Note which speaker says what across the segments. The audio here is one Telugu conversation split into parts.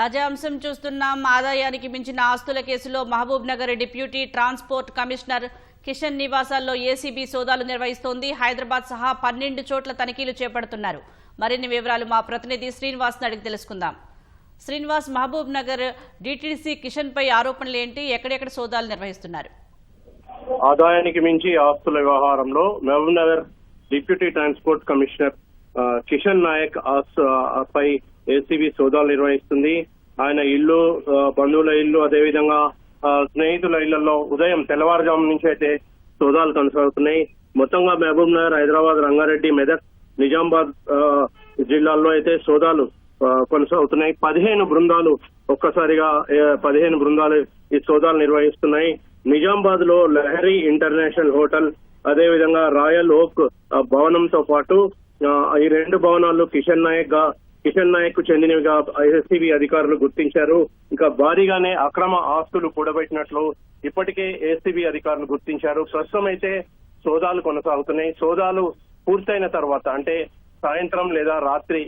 Speaker 1: తాజా అంశం చూస్తున్నాం. ఆదాయానికి మించిన ఆస్తుల కేసులో Mahabub Nagar deputy transport commissioner Kishan నివాసాల్లో ఏసీబీ సోదాలు నిర్వహిస్తోంది. హైదరాబాద్ సహా 12 చోట్ల తనిఖీలు చేపడుతున్నారు. మరిన్ని వివరాలు మా ప్రతినిధి శ్రీనివాస్ అడిగి తెలుసుకుందాం. శ్రీనివాస్, మహబూబ్ నగర్ డీటీసీ కిషన్ పై ఆరోపణలు ఏంటి? ఎక్కడెక్కడ సోదాలు నిర్వహిస్తున్నారు?
Speaker 2: ఆదాయానికి మించి ఆస్తుల వ్యవహారంలో Mahabub Nagar deputy transport commissioner Kishan Nayak పై ఏసీబీ సోదాలు నిర్వహిస్తుంది. ఆయన ఇల్లు, బంధువుల ఇల్లు, అదేవిధంగా స్నేహితుల ఇళ్లలో ఉదయం తెల్లవారుజాము నుంచి అయితే సోదాలు కొనసాగుతున్నాయి. మొత్తంగా మహబూబ్ నగర్, హైదరాబాద్, రంగారెడ్డి, మెదక్, నిజామాబాద్ జిల్లాల్లో అయితే సోదాలు కొనసాగుతున్నాయి. 15 బృందాలు ఒక్కసారిగా 15 బృందాలు ఈ సోదాలు నిర్వహిస్తున్నాయి. నిజామాబాద్ లో లహరి ఇంటర్నేషనల్ హోటల్, అదేవిధంగా రాయల్ ఓక్ భవనంతో పాటు ఈ 2 భవనాలు కిషన్ నాయక్ కు చెందినవిగా ఎస్సీబీ అధికారులు గుర్తించారు. ఇంకా భారీగానే అక్రమ ఆస్తులు కూడబెట్టినట్లు ఇప్పటికే ఏసీబీ అధికారులు గుర్తించారు. ప్రస్తుతం అయితే సోదాలు కొనసాగుతున్నాయి. సోదాలు పూర్తయిన తర్వాత, అంటే సాయంత్రం లేదా రాత్రి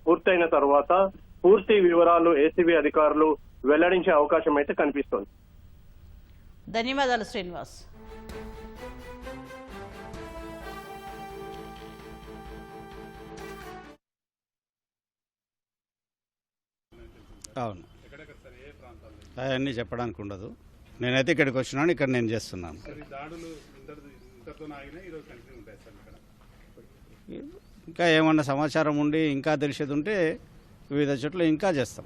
Speaker 2: పూర్తయిన తర్వాత పూర్తి వివరాలు ఏసీబీ అధికారులు వెల్లడించే అవకాశం అయితే కనిపిస్తోంది.
Speaker 1: ధన్యవాదాలు శ్రీనివాస్.
Speaker 3: అవును, అవన్నీ చెప్పడానికి ఉండదు. నేనైతే ఇక్కడికి వచ్చినాను, ఇక్కడ నేను చేస్తున్నాను. ఇంకా ఏమన్నా సమాచారం ఉండి ఇంకా తెలిసేది ఉంటే వివిధ చోట్ల ఇంకా చేస్తాం.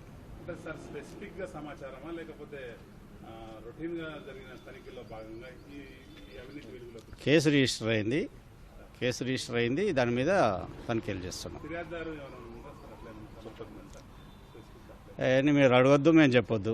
Speaker 3: కేసు రిజిస్టర్ అయింది, దాని మీద తనిఖీలు చేస్తున్నాం. అవన్నీ మీరు అడగొద్దు, మేము చెప్పొద్దు.